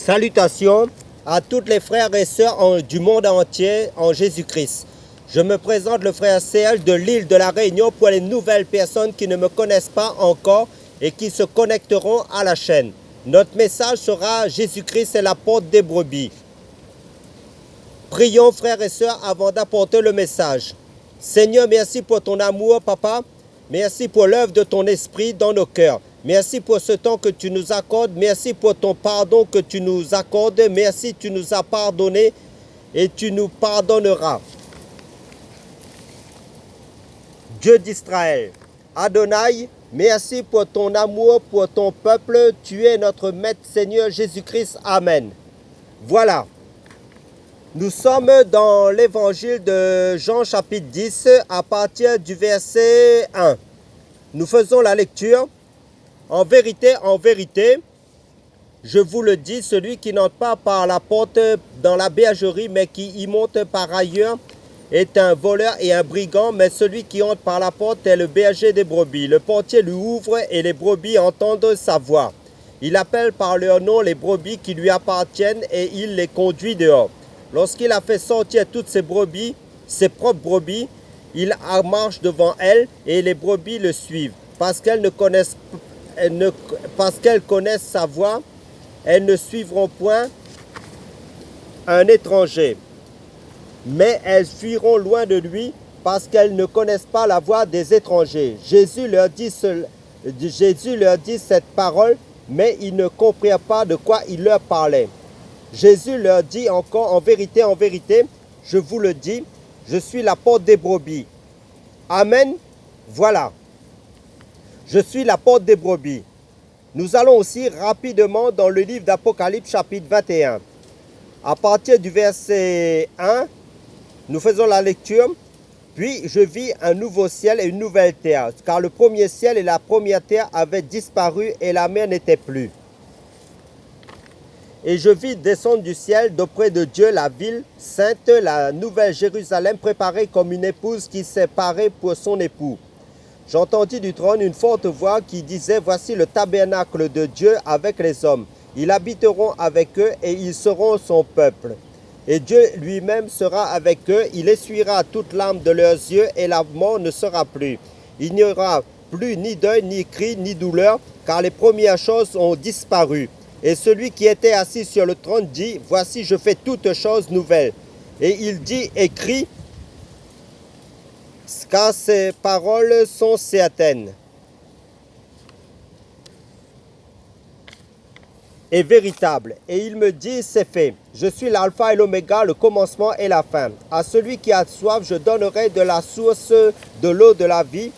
Salutations à tous les frères et sœurs du monde entier en Jésus-Christ. Je me présente le frère Serge de l'île de la Réunion pour les nouvelles personnes qui ne me connaissent pas encore et qui se connecteront à la chaîne. Notre message sera Jésus-Christ est la porte des brebis. Prions frères et sœurs avant d'apporter le message. Seigneur, merci pour ton amour, Papa. Merci pour l'œuvre de ton esprit dans nos cœurs. Merci pour ce temps que tu nous accordes. Merci pour ton pardon que tu nous accordes. Merci, tu nous as pardonné et tu nous pardonneras. Dieu d'Israël, Adonai, merci pour ton amour, pour ton peuple. Tu es notre Maître Seigneur Jésus-Christ. Amen. Voilà. Nous sommes dans l'évangile de Jean chapitre 10 à partir du verset 1. Nous faisons la lecture. En vérité, je vous le dis, celui qui n'entre pas par la porte dans la bergerie, mais qui y monte par ailleurs, est un voleur et un brigand, mais celui qui entre par la porte est le berger des brebis. Le portier lui ouvre et les brebis entendent sa voix. Il appelle par leur nom les brebis qui lui appartiennent et il les conduit dehors. Lorsqu'il a fait sortir toutes ses brebis, ses propres brebis, il marche devant elles et les brebis le suivent. Parce qu'elles connaissent sa voix, elles ne suivront point un étranger. Mais elles fuiront loin de lui parce qu'elles ne connaissent pas la voix des étrangers. Jésus leur dit cette parole, mais ils ne comprirent pas de quoi il leur parlait. Jésus leur dit encore, en vérité, je vous le dis, je suis la porte des brebis. Amen. Voilà. Je suis la porte des brebis. Nous allons aussi rapidement dans le livre d'Apocalypse chapitre 21. À partir du verset 1, nous faisons la lecture. Puis je vis un nouveau ciel et une nouvelle terre, car le premier ciel et la première terre avaient disparu et la mer n'était plus. Et je vis descendre du ciel d'auprès de Dieu la ville sainte, la nouvelle Jérusalem, préparée comme une épouse qui s'est parée pour son époux. J'entendis du trône une forte voix qui disait, voici le tabernacle de Dieu avec les hommes. Ils habiteront avec eux et ils seront son peuple. Et Dieu lui-même sera avec eux, il essuiera toute larme de leurs yeux et la mort ne sera plus. Il n'y aura plus ni deuil, ni cri, ni douleur, car les premières choses ont disparu. Et celui qui était assis sur le trône dit, voici je fais toutes choses nouvelles. Et il dit, écris, car ces paroles sont certaines et véritables. Et il me dit, c'est fait. Je suis l'alpha et l'oméga, le commencement et la fin. À celui qui a soif, je donnerai de la source de l'eau de la vie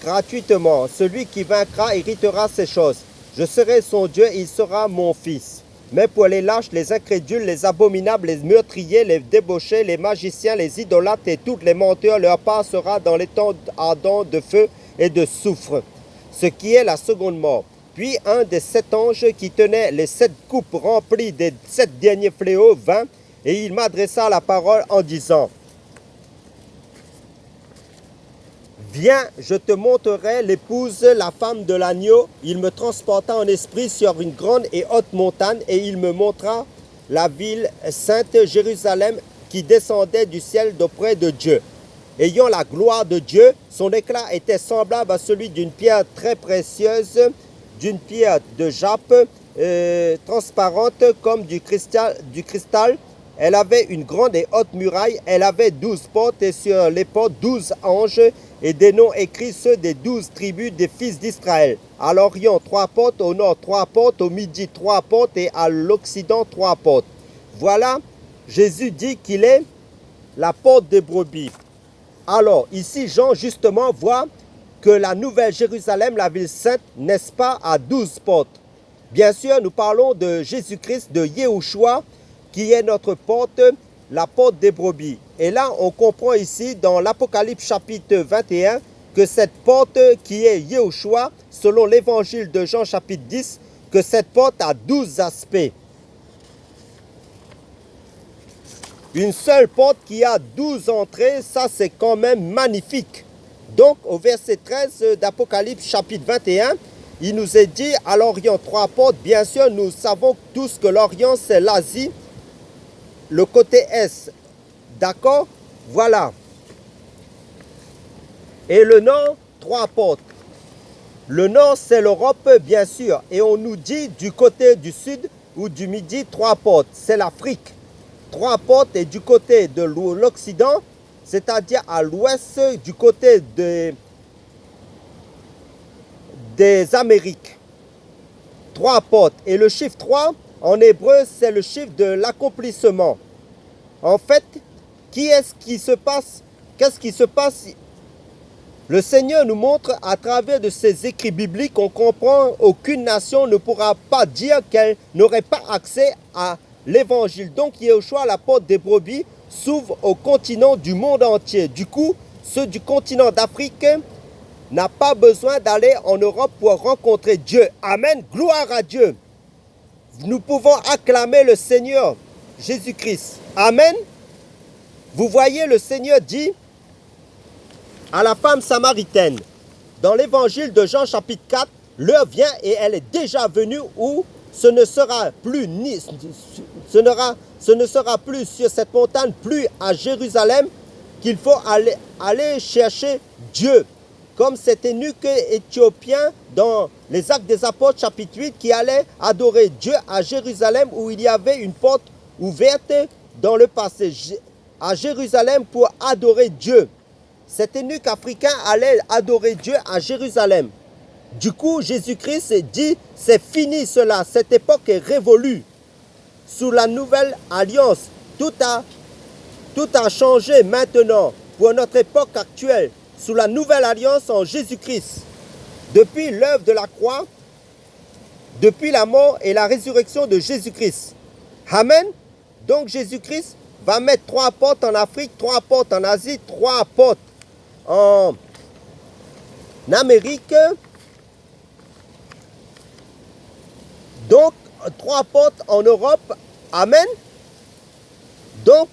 gratuitement. Celui qui vaincra héritera ces choses. Je serai son Dieu et il sera mon fils. Mais pour les lâches, les incrédules, les abominables, les meurtriers, les débauchés, les magiciens, les idolâtres et toutes les menteurs, leur part sera dans les temps ardents de feu et de soufre, ce qui est la seconde mort. Puis un des 7 anges qui tenait les 7 coupes remplies des 7 derniers fléaux vint, et il m'adressa la parole en disant, viens, je te montrerai l'épouse, la femme de l'agneau. Il me transporta en esprit sur une grande et haute montagne et il me montra la ville sainte Jérusalem qui descendait du ciel d'auprès de Dieu. Ayant la gloire de Dieu, son éclat était semblable à celui d'une pierre très précieuse, d'une pierre de jappe transparente comme du cristal. Elle avait une grande et haute muraille, elle avait 12 portes et sur les portes 12 anges et des noms écrits ceux des 12 tribus des fils d'Israël. À l'Orient 3 portes, au Nord 3 portes, au Midi 3 portes et à l'Occident 3 portes. Voilà, Jésus dit qu'il est la porte des brebis. Alors ici Jean justement voit que la nouvelle Jérusalem, la ville sainte, n'est-ce pas, à 12 portes. Bien sûr, nous parlons de Jésus-Christ, de Yahushua, qui est notre porte, la porte des brebis. Et là, on comprend ici, dans l'Apocalypse chapitre 21, que cette porte qui est Yahushua, selon l'évangile de Jean chapitre 10, que cette porte a 12 aspects. Une seule porte qui a 12 entrées, ça c'est quand même magnifique. Donc, au verset 13 d'Apocalypse chapitre 21, il nous est dit à l'Orient 3 portes. Bien sûr, nous savons tous que l'Orient, c'est l'Asie, le côté Est. D'accord? Voilà. Et le Nord, 3 portes. Le Nord, c'est l'Europe, bien sûr. Et on nous dit du côté du Sud ou du Midi, 3 portes. C'est l'Afrique. 3 portes. Et du côté de l'Occident, c'est-à-dire à l'ouest, du côté des Amériques. 3 portes. Et le chiffre 3, en hébreu, c'est le chiffre de l'accomplissement. En fait, qu'est-ce qui se passe? Le Seigneur nous montre à travers de ces écrits bibliques, on comprend qu'aucune nation ne pourra pas dire qu'elle n'aurait pas accès à l'évangile. Donc Yeshua, la porte des brebis, s'ouvre au continent du monde entier. Du coup, ceux du continent d'Afrique n'ont pas besoin d'aller en Europe pour rencontrer Dieu. Amen, gloire à Dieu. Nous pouvons acclamer le Seigneur Jésus-Christ. Amen. Vous voyez, le Seigneur dit à la femme samaritaine, dans l'évangile de Jean chapitre 4, l'heure vient et elle est déjà venue où ce ne sera plus sur cette montagne, plus à Jérusalem, qu'il faut aller chercher Dieu. Comme cet eunuque éthiopien dans les Actes des Apôtres chapitre 8 qui allait adorer Dieu à Jérusalem où il y avait une porte ouverte dans le passé. À Jérusalem pour adorer Dieu. Cet eunuque africain allait adorer Dieu à Jérusalem. Du coup, Jésus-Christ dit, c'est fini cela, cette époque est révolue. Sous la nouvelle alliance, tout a changé maintenant pour notre époque actuelle. Sous la nouvelle alliance en Jésus-Christ. Depuis l'œuvre de la croix, depuis la mort et la résurrection de Jésus-Christ. Amen. Donc Jésus-Christ va mettre 3 portes en Afrique, 3 portes en Asie, 3 portes en Amérique. Donc 3 portes en Europe. Amen. Donc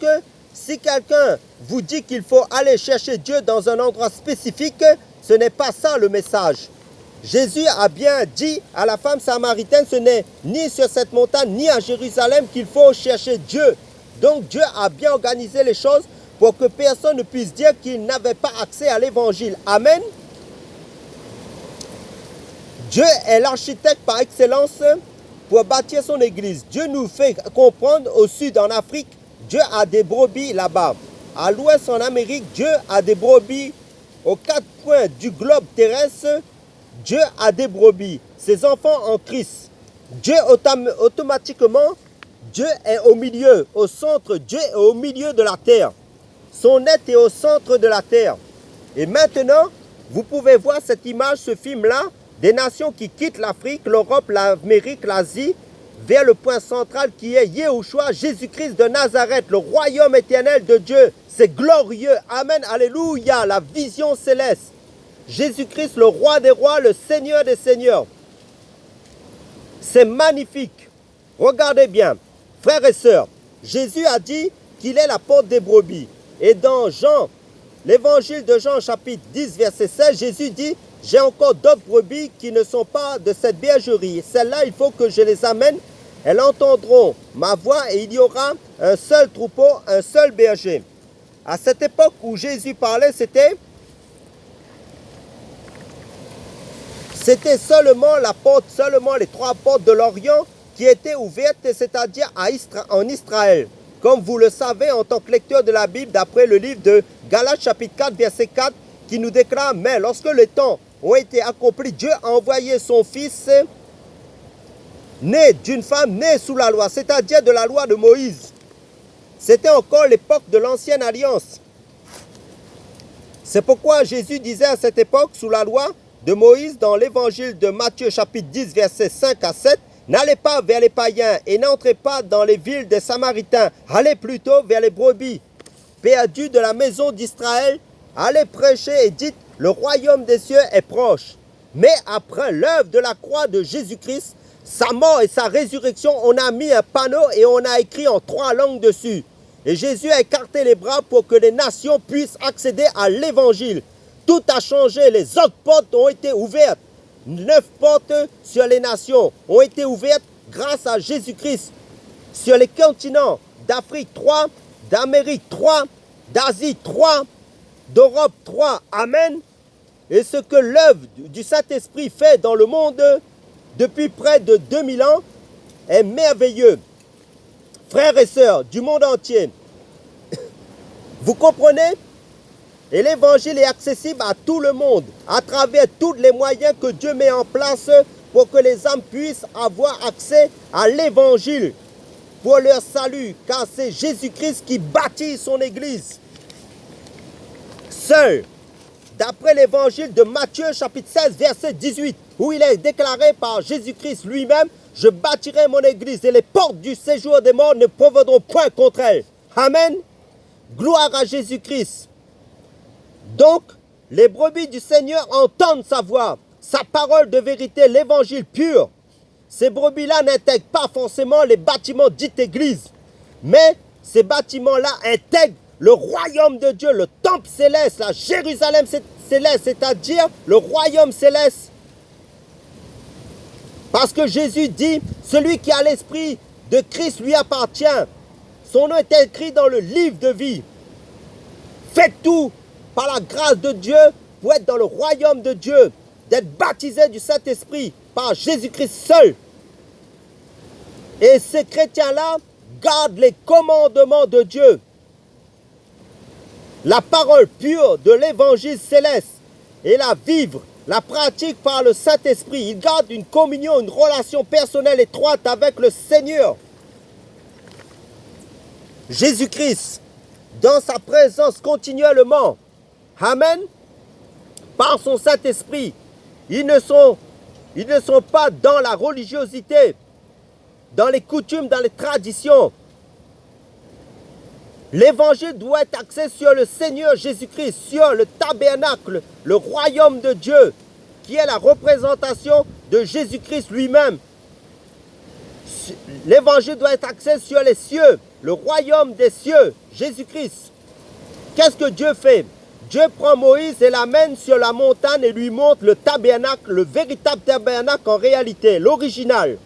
si quelqu'un vous dit qu'il faut aller chercher Dieu dans un endroit spécifique, ce n'est pas ça le message. Jésus a bien dit à la femme samaritaine, ce n'est ni sur cette montagne, ni à Jérusalem qu'il faut chercher Dieu. Donc Dieu a bien organisé les choses pour que personne ne puisse dire qu'il n'avait pas accès à l'évangile. Amen. Dieu est l'architecte par excellence pour bâtir son église. Dieu nous fait comprendre au sud en Afrique, Dieu a des brebis là-bas. À l'ouest en Amérique, Dieu a des brebis. Aux 4 coins du globe terrestre, Dieu a des brebis. Ses enfants en Christ. Dieu automatiquement, Dieu est au milieu, au centre. Dieu est au milieu de la terre. Son être est au centre de la terre. Et maintenant, vous pouvez voir cette image, ce film-là, des nations qui quittent l'Afrique, l'Europe, l'Amérique, l'Asie, vers le point central qui est Yeshua, Jésus-Christ de Nazareth, le royaume éternel de Dieu. C'est glorieux. Amen. Alléluia. La vision céleste. Jésus-Christ, le roi des rois, le Seigneur des seigneurs. C'est magnifique. Regardez bien. Frères et sœurs, Jésus a dit qu'il est la porte des brebis. Et dans Jean, l'évangile de Jean chapitre 10 verset 16, Jésus dit, j'ai encore d'autres brebis qui ne sont pas de cette bergerie. Celles-là, il faut que je les amène. Elles entendront ma voix et il y aura un seul troupeau, un seul berger. À cette époque où Jésus parlait, c'était seulement la porte, seulement les 3 portes de l'Orient qui étaient ouvertes, c'est-à-dire en Israël. Comme vous le savez en tant que lecteur de la Bible, d'après le livre de Galates chapitre 4, verset 4, qui nous déclare, mais lorsque les temps ont été accomplis, Dieu a envoyé son Fils, né d'une femme née sous la loi, c'est-à-dire de la loi de Moïse. C'était encore l'époque de l'ancienne alliance. C'est pourquoi Jésus disait à cette époque, sous la loi de Moïse, dans l'évangile de Matthieu chapitre 10, versets 5 à 7, n'allez pas vers les païens et n'entrez pas dans les villes des Samaritains, allez plutôt vers les brebis perdues de la maison d'Israël, allez prêcher et dites, le royaume des cieux est proche. Mais après l'œuvre de la croix de Jésus-Christ, sa mort et sa résurrection, on a mis un panneau et on a écrit en 3 langues dessus. Et Jésus a écarté les bras pour que les nations puissent accéder à l'évangile. Tout a changé, les autres portes ont été ouvertes. 9 portes sur les nations ont été ouvertes grâce à Jésus-Christ. Sur les continents d'Afrique 3, d'Amérique 3, d'Asie 3, d'Europe 3. Amen. Et ce que l'œuvre du Saint-Esprit fait dans le monde depuis près de 2000 ans est merveilleux. Frères et sœurs du monde entier, vous comprenez? Et l'évangile est accessible à tout le monde à travers tous les moyens que Dieu met en place pour que les âmes puissent avoir accès à l'évangile pour leur salut, car c'est Jésus-Christ qui bâtit son église. Seul, d'après l'évangile de Matthieu chapitre 16 verset 18, où il est déclaré par Jésus-Christ lui-même, « Je bâtirai mon église et les portes du séjour des morts ne prévaudront point contre elle. » Amen. Gloire à Jésus-Christ. Donc, les brebis du Seigneur entendent sa voix, sa parole de vérité, l'évangile pur. Ces brebis-là n'intègrent pas forcément les bâtiments dits églises, mais ces bâtiments-là intègrent le royaume de Dieu, le temple céleste, la Jérusalem céleste, c'est-à-dire le royaume céleste. Parce que Jésus dit, celui qui a l'esprit de Christ lui appartient. Son nom est écrit dans le livre de vie. Faites tout par la grâce de Dieu pour être dans le royaume de Dieu, d'être baptisé du Saint-Esprit par Jésus-Christ seul. Et ces chrétiens-là gardent les commandements de Dieu. La parole pure de l'évangile céleste et la vivre, la pratique par le Saint-Esprit. Ils gardent une communion, une relation personnelle étroite avec le Seigneur. Jésus-Christ, dans sa présence continuellement, amen, par son Saint-Esprit, ils ne sont pas dans la religiosité, dans les coutumes, dans les traditions. L'évangile doit être axé sur le Seigneur Jésus-Christ, sur le tabernacle, le royaume de Dieu, qui est la représentation de Jésus-Christ lui-même. L'évangile doit être axé sur les cieux, le royaume des cieux, Jésus-Christ. Qu'est-ce que Dieu fait? Dieu prend Moïse et l'amène sur la montagne et lui montre le tabernacle, le véritable tabernacle en réalité, l'original,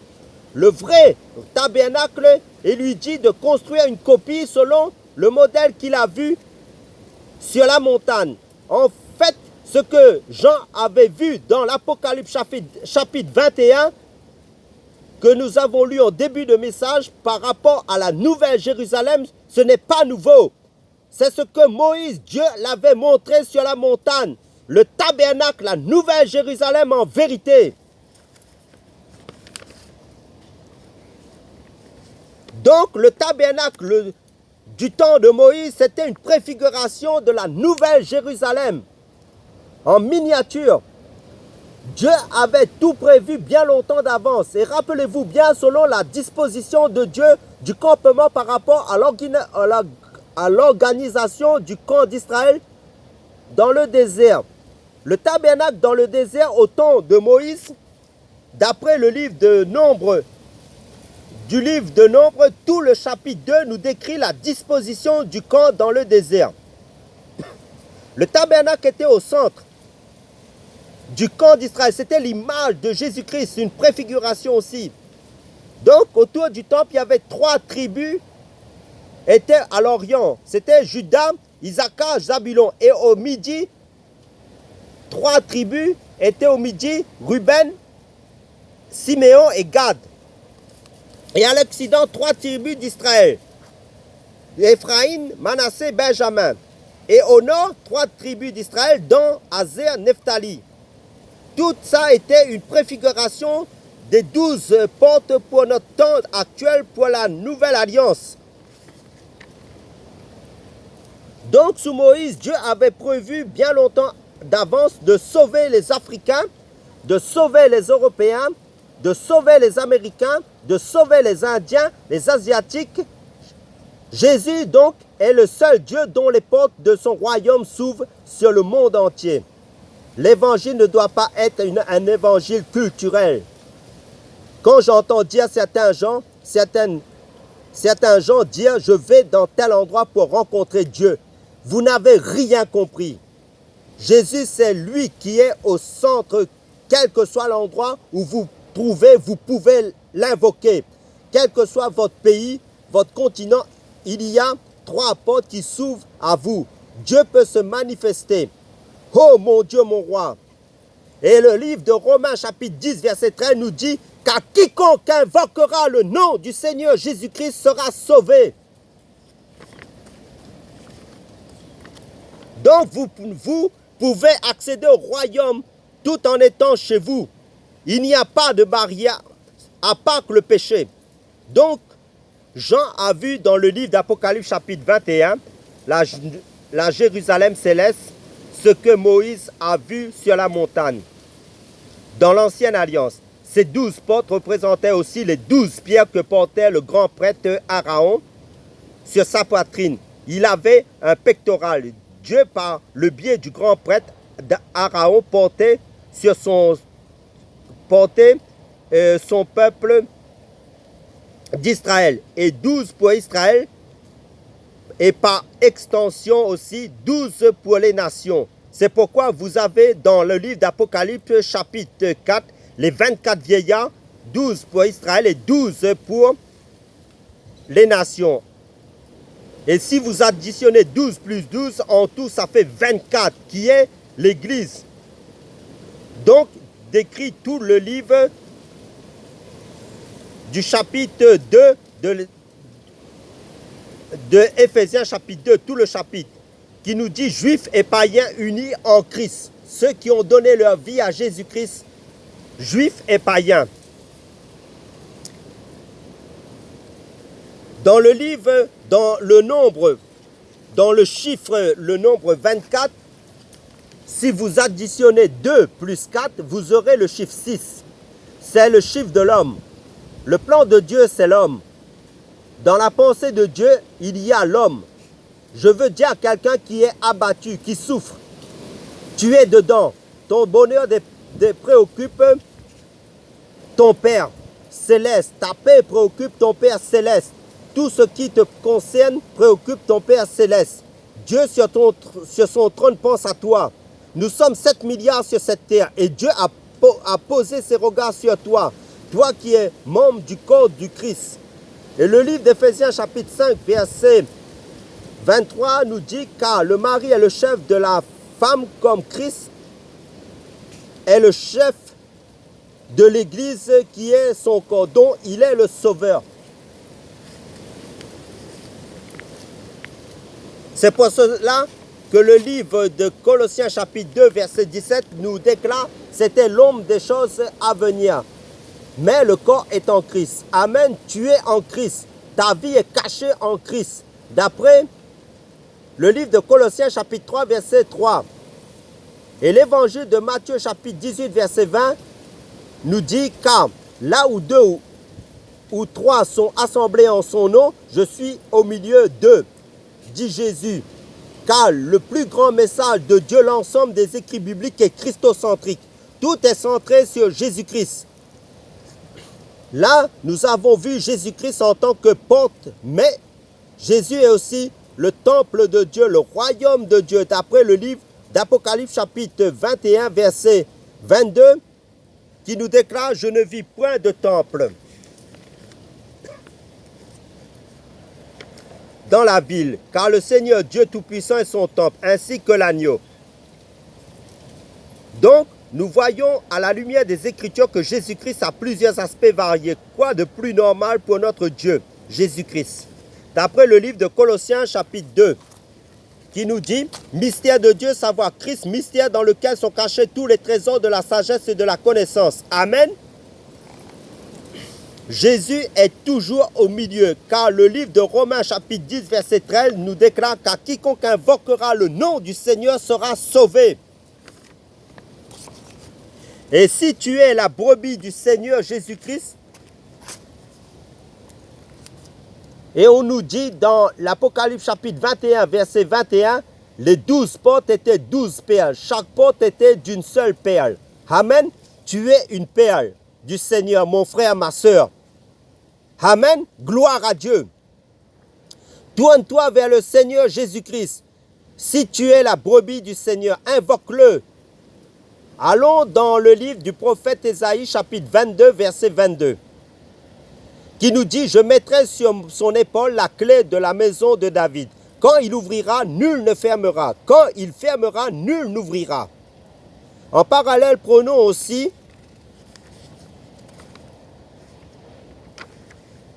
le vrai tabernacle, et lui dit de construire une copie selon le modèle qu'il a vu sur la montagne. En fait, ce que Jean avait vu dans l'Apocalypse chapitre 21, que nous avons lu en début de message par rapport à la nouvelle Jérusalem, ce n'est pas nouveau. C'est ce que Moïse, Dieu l'avait montré sur la montagne. Le tabernacle, la nouvelle Jérusalem en vérité. Donc le tabernacle du temps de Moïse, c'était une préfiguration de la nouvelle Jérusalem en miniature. Dieu avait tout prévu bien longtemps d'avance. Et rappelez-vous bien, selon la disposition de Dieu du campement par rapport à l'organisation du camp d'Israël dans le désert. Le tabernacle dans le désert au temps de Moïse, d'après le livre de Nombre, tout le chapitre 2 nous décrit la disposition du camp dans le désert. Le tabernacle était au centre du camp d'Israël. C'était l'image de Jésus-Christ, une préfiguration aussi. Donc, autour du temple, il y avait 3 tribus étaient à l'Orient. C'était Juda, Issachar, Zabulon. Et au midi, 3 tribus étaient au midi, Ruben, Siméon et Gad. Et à l'Occident, 3 tribus d'Israël, Éphraïm, Manassé, Benjamin. Et au nord, 3 tribus d'Israël, dont Azer, Nephtali. Tout ça était une préfiguration des 12 portes pour notre temps actuel, pour la nouvelle alliance. Donc, sous Moïse, Dieu avait prévu bien longtemps d'avance de sauver les Africains, de sauver les Européens, de sauver les Américains, de sauver les Indiens, les Asiatiques. Jésus, donc, est le seul Dieu dont les portes de son royaume s'ouvrent sur le monde entier. L'évangile ne doit pas être un évangile culturel. Quand j'entends dire certains gens dire « je vais dans tel endroit pour rencontrer Dieu », vous n'avez rien compris. Jésus, c'est lui qui est au centre quel que soit l'endroit où vous trouvez, vous pouvez l'invoquer. Quel que soit votre pays, votre continent, il y a 3 portes qui s'ouvrent à vous. Dieu peut se manifester. Oh mon Dieu, mon roi. Et le livre de Romains chapitre 10 verset 13 nous dit qu'à quiconque invoquera le nom du Seigneur Jésus-Christ sera sauvé. Donc vous pouvez accéder au royaume tout en étant chez vous. Il n'y a pas de barrière à part que le péché. Donc Jean a vu dans le livre d'Apocalypse chapitre 21 la Jérusalem céleste, ce que Moïse a vu sur la montagne. Dans l'ancienne alliance, ces 12 portes représentaient aussi les 12 pierres que portait le grand prêtre Aaron sur sa poitrine. Il avait un pectoral. Dieu, par le biais du grand prêtre Aaron, portait son peuple d'Israël. Et 12 pour Israël, et par extension aussi 12 pour les nations. C'est pourquoi vous avez dans le livre d'Apocalypse chapitre 4 les 24 vieillards, 12 pour Israël et 12 pour les nations. Et si vous additionnez 12 plus 12, en tout ça fait 24 qui est l'Église. Donc décrit tout le livre du chapitre 2 de Éphésiens chapitre 2, tout le chapitre, qui nous dit juifs et païens unis en Christ, ceux qui ont donné leur vie à Jésus-Christ, juifs et païens. Dans le livre, dans le chiffre, le nombre 24, si vous additionnez 2 plus 4, vous aurez le chiffre 6. C'est le chiffre de l'homme. Le plan de Dieu, c'est l'homme. Dans la pensée de Dieu, il y a l'homme. Je veux dire à quelqu'un qui est abattu, qui souffre. Tu es dedans. Ton bonheur préoccupe ton Père céleste. Ta paix préoccupe ton Père céleste. Tout ce qui te concerne préoccupe ton Père céleste. Dieu sur son trône pense à toi. Nous sommes 7 milliards sur cette terre et Dieu a posé ses regards sur toi. Toi qui es membre du corps du Christ. Et le livre d'Éphésiens chapitre 5 verset 23 nous dit car le mari est le chef de la femme comme Christ est le chef de l'Église qui est son corps, dont il est le sauveur. C'est pour cela que le livre de Colossiens chapitre 2 verset 17 nous déclare c'était l'ombre des choses à venir. Mais le corps est en Christ. Amen, tu es en Christ. Ta vie est cachée en Christ. D'après le livre de Colossiens chapitre 3 verset 3. Et l'évangile de Matthieu chapitre 18 verset 20 nous dit car là où 2 ou 3 sont assemblés en son nom, je suis au milieu d'eux, dit Jésus. Car le plus grand message de Dieu, l'ensemble des écrits bibliques est christocentrique. Tout est centré sur Jésus-Christ. Là, nous avons vu Jésus-Christ en tant que porte, mais Jésus est aussi le temple de Dieu, le royaume de Dieu. D'après le livre d'Apocalypse chapitre 21, verset 22, qui nous déclare « Je ne vis point de temple dans la ville, car le Seigneur Dieu Tout-Puissant est son temple, ainsi que l'agneau. » Donc, nous voyons à la lumière des Écritures que Jésus-Christ a plusieurs aspects variés. Quoi de plus normal pour notre Dieu, Jésus-Christ? D'après le livre de Colossiens chapitre 2, qui nous dit « Mystère de Dieu, savoir Christ, mystère dans lequel sont cachés tous les trésors de la sagesse et de la connaissance. » Amen. Jésus est toujours au milieu, car le livre de Romains chapitre 10, verset 13 nous déclare qu'à quiconque invoquera le nom du Seigneur sera sauvé. Et si tu es la brebis du Seigneur Jésus-Christ, et on nous dit dans l'Apocalypse chapitre 21, verset 21, les 12 portes étaient 12 perles. Chaque porte était d'une seule perle. Amen. Tu es une perle du Seigneur, mon frère, ma soeur. Amen. Gloire à Dieu. Tourne-toi vers le Seigneur Jésus-Christ. Si tu es la brebis du Seigneur, invoque-le Allons dans le livre du prophète Ésaïe, chapitre 22, verset 22, qui nous dit « Je mettrai sur son épaule la clé de la maison de David. Quand il ouvrira, nul ne fermera. Quand il fermera, nul n'ouvrira. » En parallèle, prenons aussi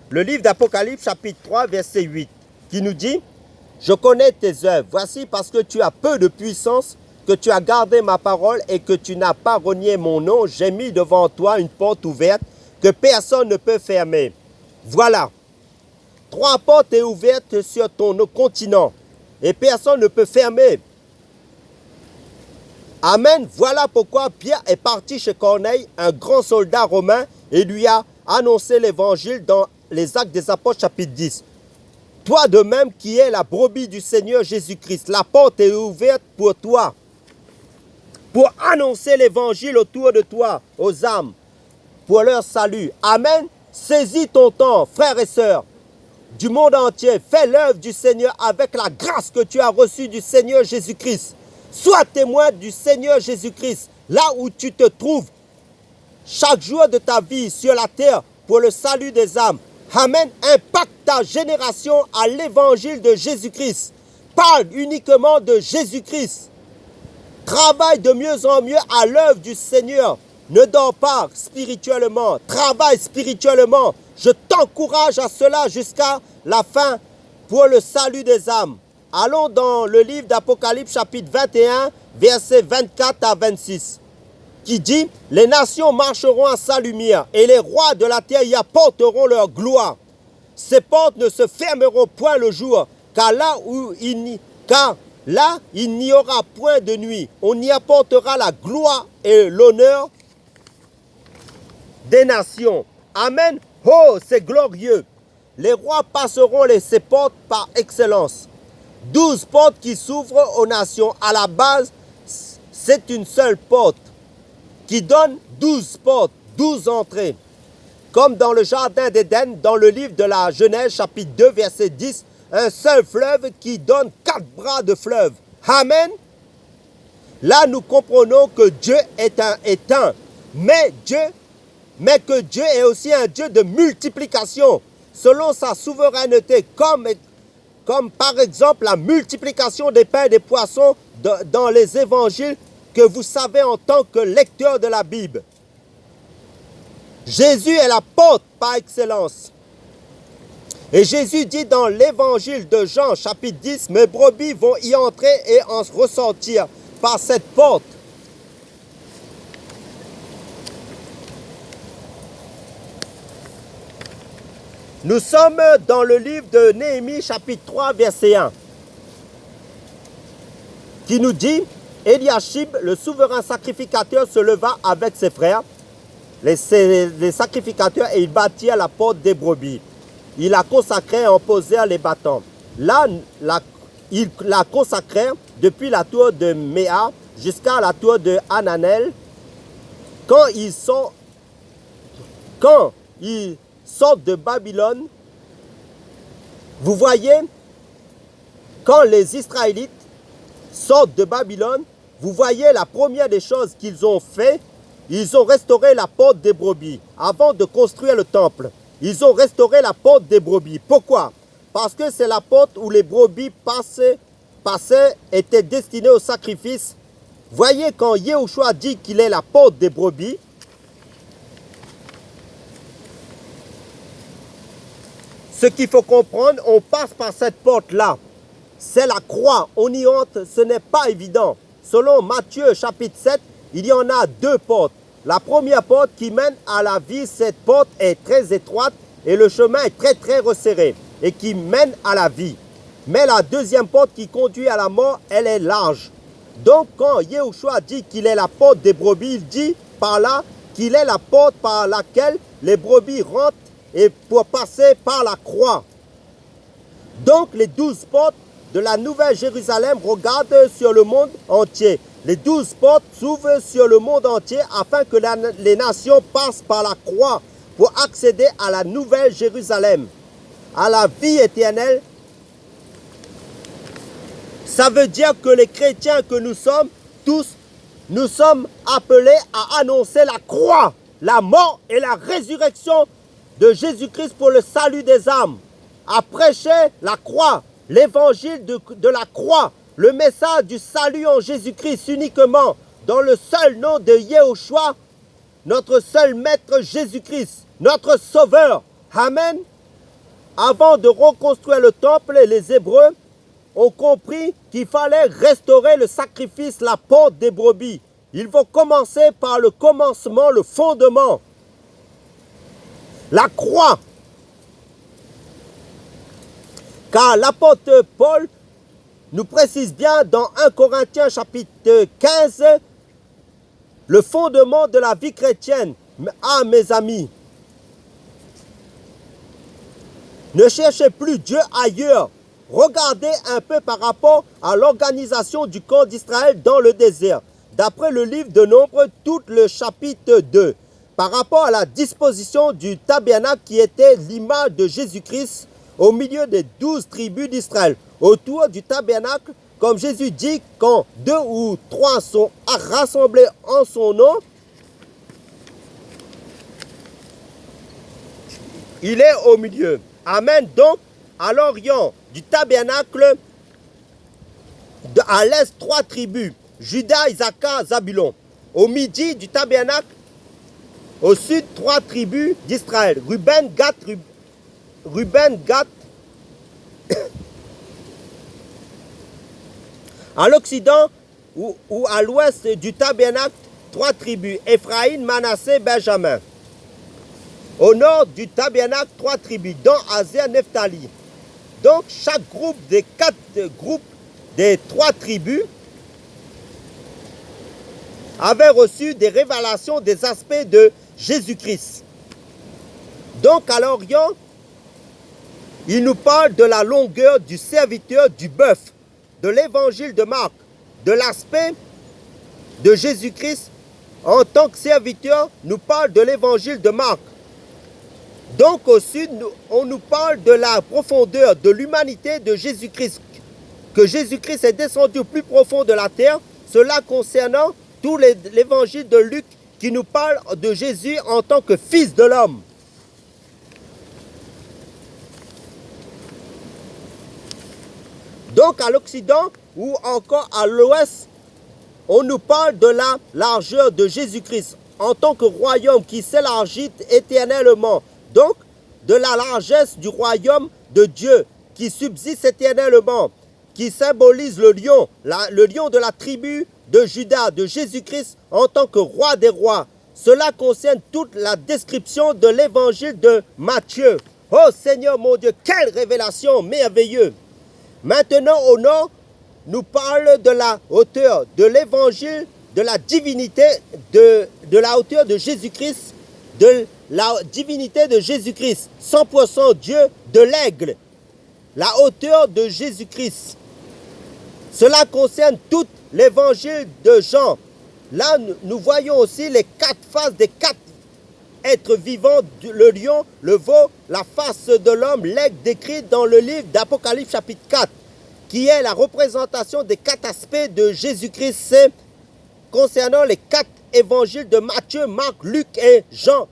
le livre d'Apocalypse, chapitre 3, verset 8, qui nous dit « Je connais tes œuvres. Voici parce que tu as peu de puissance, que tu as gardé ma parole et que tu n'as pas renié mon nom. J'ai mis devant toi une porte ouverte que personne ne peut fermer. » Voilà. 3 portes ouvertes sur ton continent et personne ne peut fermer. Amen. Voilà pourquoi Pierre est parti chez Corneille, un grand soldat romain, et lui a annoncé l'évangile dans les Actes des Apôtres, chapitre 10. Toi de même qui es la brebis du Seigneur Jésus-Christ, la porte est ouverte pour toi, pour annoncer l'évangile autour de toi, aux âmes, pour leur salut. Amen. Saisis ton temps, frères et sœurs du monde entier. Fais l'œuvre du Seigneur avec la grâce que tu as reçue du Seigneur Jésus-Christ. Sois témoin du Seigneur Jésus-Christ, là où tu te trouves, chaque jour de ta vie sur la terre, pour le salut des âmes. Amen. Impacte ta génération à l'évangile de Jésus-Christ. Parle uniquement de Jésus-Christ. Travaille de mieux en mieux à l'œuvre du Seigneur. Ne dors pas spirituellement. Travaille spirituellement. Je t'encourage à cela jusqu'à la fin pour le salut des âmes. Allons dans le livre d'Apocalypse, chapitre 21, versets 24 à 26, qui dit « Les nations marcheront à sa lumière, et les rois de la terre y apporteront leur gloire. Ces portes ne se fermeront point le jour, car là, il n'y aura point de nuit. On y apportera la gloire et l'honneur des nations. » Amen. Oh, c'est glorieux. Les rois passeront ces portes par excellence. 12 portes qui s'ouvrent aux nations. À la base, c'est une seule porte qui donne 12 portes, 12 entrées. Comme dans le jardin d'Éden, dans le livre de la Genèse, chapitre 2, verset 10, un seul fleuve qui donne 4 bras de fleuve. Amen. Là, nous comprenons que Dieu est un, mais que Dieu est aussi un Dieu de multiplication, selon sa souveraineté, comme par exemple la multiplication des pains et des poissons dans les évangiles que vous savez en tant que lecteur de la Bible. Jésus est la porte par excellence. Et Jésus dit dans l'évangile de Jean, chapitre 10, « Mes brebis vont y entrer et en ressortir par cette porte. » Nous sommes dans le livre de Néhémie, chapitre 3, verset 1, qui nous dit « Eliashib, le souverain sacrificateur, se leva avec ses frères, les sacrificateurs, et ils bâtirent la porte des brebis. Ils la consacrèrent et en posèrent les battants. Là, ils la consacrèrent depuis la tour de Méa jusqu'à la tour de Hananel. Quand ils sortent de Babylone, vous voyez, quand les Israélites sortent de Babylone, vous voyez la première des choses qu'ils ont fait, ils ont restauré la porte des brebis avant de construire le temple. Ils ont restauré la porte des brebis. Pourquoi? Parce que c'est la porte où les brebis passaient, étaient destinées au sacrifice. Voyez, quand Yahushua dit qu'il est la porte des brebis, ce qu'il faut comprendre, on passe par cette porte-là. C'est la croix. On y entre, ce n'est pas évident. Selon Matthieu chapitre 7, il y en a 2 portes. La première porte qui mène à la vie, cette porte est très étroite et le chemin est très très resserré et qui mène à la vie. Mais la deuxième porte qui conduit à la mort, elle est large. Donc quand Yahushua dit qu'il est la porte des brebis, il dit par là qu'il est la porte par laquelle les brebis rentrent et pour passer par la croix. Donc les 12 portes de la Nouvelle Jérusalem regardent sur le monde entier. Les 12 portes s'ouvrent sur le monde entier afin que les nations passent par la croix pour accéder à la Nouvelle Jérusalem, à la vie éternelle. Ça veut dire que les chrétiens que nous sommes tous nous sommes appelés à annoncer la croix, la mort et la résurrection de Jésus-Christ pour le salut des âmes. À prêcher la croix, l'évangile de la croix, le message du salut en Jésus-Christ uniquement, dans le seul nom de Yahushua, notre seul maître Jésus-Christ, notre sauveur. Amen. Avant de reconstruire le temple, les Hébreux ont compris qu'il fallait restaurer le sacrifice, la porte des brebis. Il faut commencer par le commencement, le fondement, la croix. Car l'apôtre Paul nous précise bien dans 1 Corinthiens chapitre 15 le fondement de la vie chrétienne. Ah mes amis, ne cherchez plus Dieu ailleurs. Regardez un peu par rapport à l'organisation du camp d'Israël dans le désert. D'après le livre de Nombres, tout le chapitre 2, par rapport à la disposition du tabernacle qui était l'image de Jésus-Christ au milieu des 12 tribus d'Israël. Autour du tabernacle, comme Jésus dit, quand 2 ou 3 sont rassemblés en son nom, il est au milieu. Amen. Donc, à l'orient du tabernacle, à l'est, 3 tribus, Juda, Issachar, Zabulon. Au midi du tabernacle, au sud, 3 tribus d'Israël, Ruben, Gad, à l'occident ou à l'ouest du tabernacle, 3 tribus, Éphraïm, Manassé, Benjamin. Au nord du tabernacle, 3 tribus, dont Aser, Nephtali. Donc, chaque groupe des 4 groupes des 3 tribus avait reçu des révélations des aspects de Jésus-Christ. Donc, à l'Orient, il nous parle de la longueur du serviteur du bœuf, de l'évangile de Marc, de l'aspect de Jésus-Christ en tant que serviteur, nous parle de l'évangile de Marc. Donc au sud, on nous parle de la profondeur de l'humanité de Jésus-Christ, que Jésus-Christ est descendu au plus profond de la terre, cela concernant tout l'évangile de Luc qui nous parle de Jésus en tant que fils de l'homme. Donc à l'Occident ou encore à l'Ouest, on nous parle de la largeur de Jésus-Christ en tant que royaume qui s'élargit éternellement. Donc de la largesse du royaume de Dieu qui subsiste éternellement, qui symbolise le lion de la tribu de Juda, de Jésus-Christ en tant que roi des rois. Cela concerne toute la description de l'évangile de Matthieu. Oh Seigneur mon Dieu, quelle révélation merveilleuse! Maintenant au nord, nous parle de la hauteur de l'évangile, de la divinité, de la hauteur de Jésus-Christ, de la divinité de Jésus-Christ, 100% Dieu, de l'aigle, la hauteur de Jésus-Christ. Cela concerne tout l'évangile de Jean. Là, nous voyons aussi les 4 faces des 4 êtres vivants, le lion, le veau, la face de l'homme, l'aigle décrit dans le livre d'Apocalypse chapitre 4, qui est la représentation des 4 aspects de Jésus-Christ concernant les 4 évangiles de Matthieu, Marc, Luc et Jean,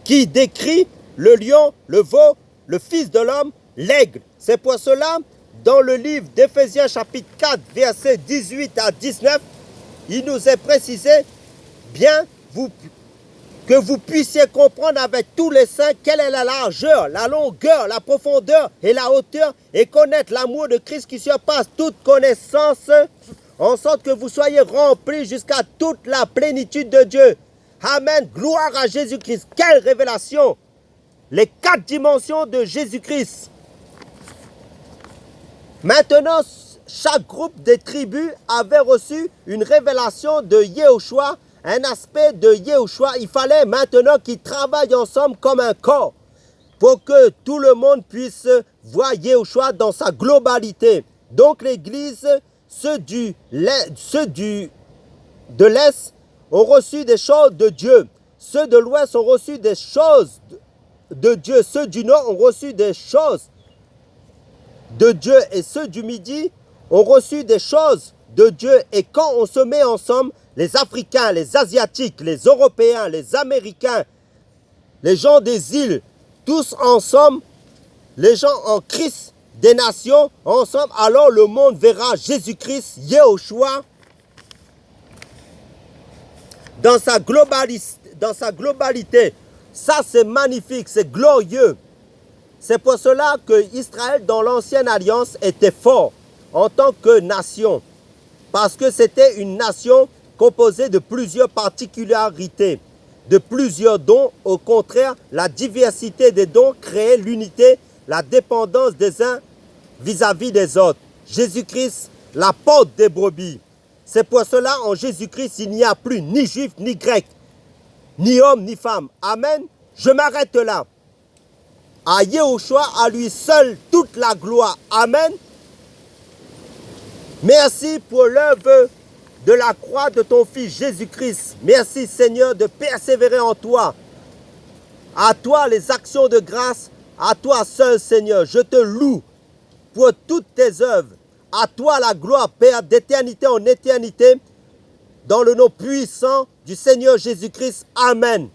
qui décrit le lion, le veau, le fils de l'homme, l'aigle. C'est pour cela, dans le livre d'Éphésiens chapitre 4, versets 18 à 19, il nous est précisé bien que vous puissiez comprendre avec tous les saints quelle est la largeur, la longueur, la profondeur et la hauteur, et connaître l'amour de Christ qui surpasse toute connaissance, en sorte que vous soyez remplis jusqu'à toute la plénitude de Dieu. Amen. Gloire à Jésus-Christ. Quelle révélation! Les 4 dimensions de Jésus-Christ. Maintenant, chaque groupe des tribus avait reçu une révélation de Yahushua, un aspect de Yahushua. Il fallait maintenant qu'ils travaillent ensemble comme un corps pour que tout le monde puisse voir Yahushua dans sa globalité. Donc l'Église, ceux de l'Est ont reçu des choses de Dieu. Ceux de l'Ouest ont reçu des choses de Dieu. Ceux du Nord ont reçu des choses de Dieu. Et ceux du Midi ont reçu des choses de Dieu. Et quand on se met ensemble, les Africains, les Asiatiques, les Européens, les Américains, les gens des îles, tous ensemble, les gens en Christ des nations, ensemble, alors le monde verra Jésus-Christ, Yahushua, dans sa globalité. Ça, c'est magnifique, c'est glorieux. C'est pour cela que Israël, dans l'ancienne alliance, était fort en tant que nation. Parce que c'était une nation composée de plusieurs particularités, de plusieurs dons. Au contraire, la diversité des dons créait l'unité, la dépendance des uns vis-à-vis des autres. Jésus-Christ, la porte des brebis. C'est pour cela, en Jésus-Christ, il n'y a plus ni juif, ni grec, ni homme, ni femme. Amen. Je m'arrête là. À Yahushua, à lui seul, toute la gloire. Amen. Merci pour l'œuvre de la croix de ton Fils Jésus-Christ. Merci Seigneur de persévérer en toi. À toi les actions de grâce, à toi seul Seigneur. Je te loue pour toutes tes œuvres. À toi la gloire, Père, d'éternité en éternité, dans le nom puissant du Seigneur Jésus-Christ. Amen.